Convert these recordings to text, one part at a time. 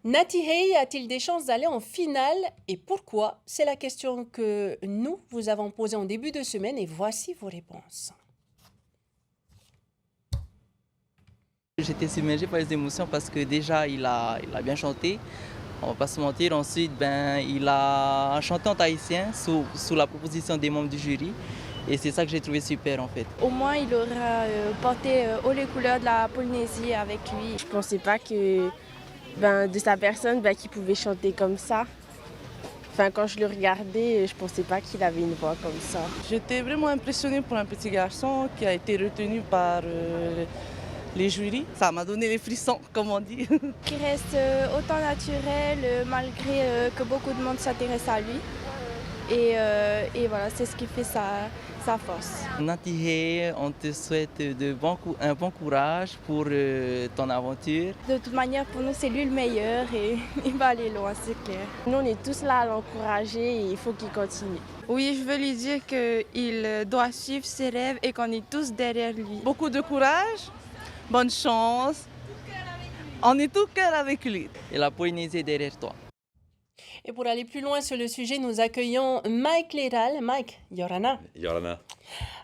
Nati Hey a-t-il des chances d'aller en finale et pourquoi? C'est la question que nous vous avons posée en début de semaine et voici vos réponses. J'étais submergé par les émotions parce que déjà il a bien chanté, on va pas se mentir. Ensuite, il a chanté en tahitien sous la proposition des membres du jury et c'est ça que j'ai trouvé super en fait. Au moins, il aura porté haut les couleurs de la Polynésie avec lui. Je pensais pas que de sa personne qu'il pouvait chanter comme ça. Enfin, quand je le regardais, je pensais pas qu'il avait une voix comme ça. J'étais vraiment impressionnée pour un petit garçon qui a été retenu par les jurys. Ça m'a donné les frissons, comme on dit. Qui reste autant naturel malgré que beaucoup de monde s'intéresse à lui. Et voilà, c'est ce qui fait sa force. Nati Hey, on te souhaite un bon courage pour ton aventure. De toute manière, pour nous, c'est lui le meilleur et il va aller loin, c'est clair. Nous, on est tous là à l'encourager et il faut qu'il continue. Oui, je veux lui dire qu'il doit suivre ses rêves et qu'on est tous derrière lui. Beaucoup de courage, bonne chance. On est tout cœur avec lui. Et la Polynésie est derrière toi. Et pour aller plus loin sur le sujet, nous accueillons Mike Leral. Mike, Yorana. Yorana.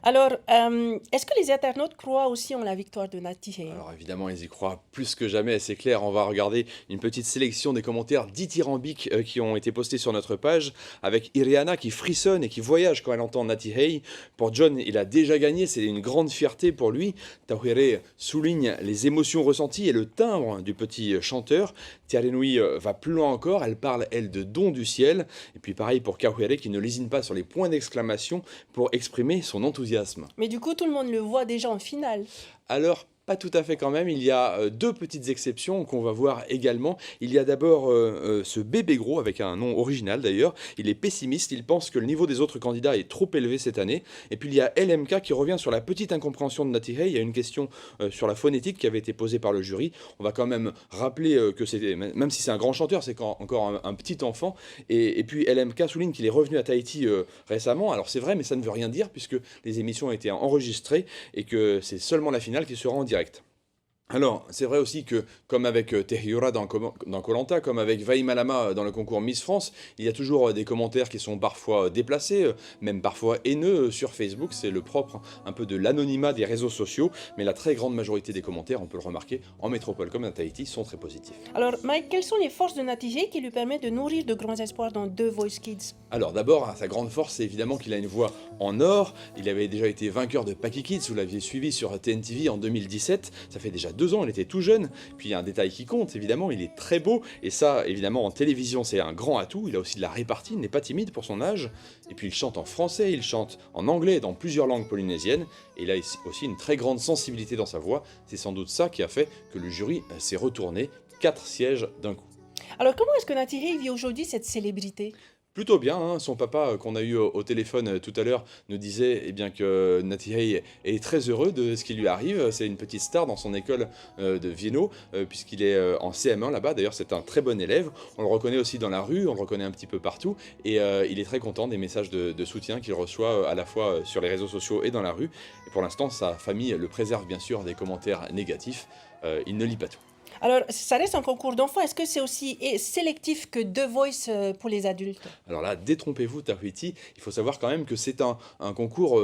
Alors, est-ce que les internautes croient aussi en la victoire de Nati Hey? Alors évidemment, ils y croient plus que jamais, c'est clair. On va regarder une petitite sélection des commentaires dithyrambiques qui ont été postés sur notre page, avec Iriana qui frissonne et qui voyage quand elle entend Nati Hey. Pour John, il a déjà gagné, c'est une grande fierté pour lui. Tauhere souligne les émotions ressenties et le timbre du petit chanteur. Tiarenui va plus loin encore, elle parle, elle, de don du ciel. Et puis pareil pour Kauhere qui ne lésine pas sur les points d'exclamation pour exprimer son enthousiasme. Mais du coup, tout le monde le voit déjà en finale. Alors, pas tout à fait quand même, il y a deux petites exceptions qu'on va voir également. Il y a d'abord ce bébé gros, avec un nom original d'ailleurs. Il est pessimiste, il pense que le niveau des autres candidats est trop élevé cette année. Et puis il y a LMK qui revient sur la petite incompréhension de Nati Hey. Il y a une question sur la phonétique qui avait été posée par le jury. On va quand même rappeler que c'est, même si c'est un grand chanteur, c'est encore un petit enfant. Et puis LMK souligne qu'il est revenu à Tahiti récemment. Alors c'est vrai, mais ça ne veut rien dire puisque les émissions ont été enregistrées et que c'est seulement la finale qui sera en direct. Alors, c'est vrai aussi que, comme avec Tehiura dans koh Lanta, comme avec Vai Malama dans le concours Miss France, il y a toujours des commentaires qui sont parfois déplacés, même parfois haineux sur Facebook. C'est le propre un peu de l'anonymat des réseaux sociaux, mais la très grande majorité des commentaires, on peut le remarquer, en métropole comme à Tahiti, sont très positifs. Alors, Mike, quelles sont les forces de Nati Hey qui lui permettent de nourrir de grands espoirs dans The Voice Kids? Alors d'abord, sa grande force, c'est évidemment qu'il a une voix en or. Il avait déjà été vainqueur de Paki Kids, vous l'aviez suivi sur TNTV en 2017. Ça fait déjà 2 ans, il était tout jeune. Puis il y a un détail qui compte, évidemment, il est très beau. Et ça, évidemment, en télévision, c'est un grand atout. Il a aussi de la répartie, il n'est pas timide pour son âge. Et puis il chante en français, il chante en anglais et dans plusieurs langues polynésiennes. Et il a aussi une très grande sensibilité dans sa voix. C'est sans doute ça qui a fait que le jury s'est retourné 4 sièges d'un coup. Alors, comment est-ce que Nati Hey vit aujourd'hui cette célébrité? Plutôt bien, hein. Son papa qu'on a eu au téléphone tout à l'heure nous disait eh bien, que Nati Hey est très heureux de ce qui lui arrive. C'est une petite star dans son école de Vienno, puisqu'il est en CM1 là-bas. D'ailleurs, c'est un très bon élève. On le reconnaît aussi dans la rue, on le reconnaît un petit peu partout. Et il est très content des messages de soutien qu'il reçoit à la fois sur les réseaux sociaux et dans la rue. Et pour l'instant, sa famille le préserve bien sûr des commentaires négatifs. Il ne lit pas tout. Alors, ça reste un concours d'enfants. Est-ce que c'est aussi sélectif que The Voice pour les adultes? Alors là, détrompez-vous, Tahiti, il faut savoir quand même que c'est un concours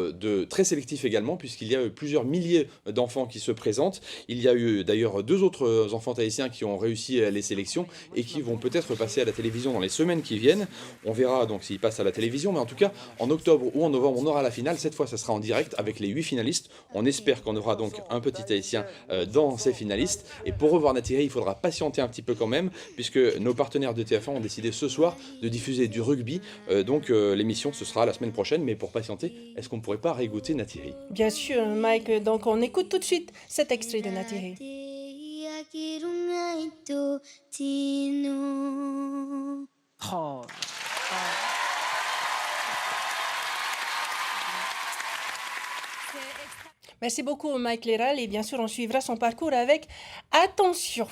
très sélectif également, puisqu'il y a plusieurs milliers d'enfants qui se présentent. Il y a eu d'ailleurs 2 autres enfants tahitiens qui ont réussi les sélections et qui vont peut-être passer à la télévision dans les semaines qui viennent. On verra donc s'ils passent à la télévision, mais en tout cas, en octobre ou en novembre, on aura la finale. Cette fois, ça sera en direct avec les 8 finalistes. On espère qu'on aura donc un petit tahitien dans ces finalistes. Et pour revoir Nati Hey, il faudra patienter un petit peu quand même, puisque nos partenaires de TF1 ont décidé ce soir de diffuser du rugby. Donc l'émission, ce sera la semaine prochaine, mais pour patienter, est-ce qu'on ne pourrait pas réécouter Nati Hey? Bien sûr, Mike. Donc, on écoute tout de suite cet extrait de Nati Hey. Oh. Merci beaucoup, Mike Leral. Et bien sûr, on suivra son parcours avec attention.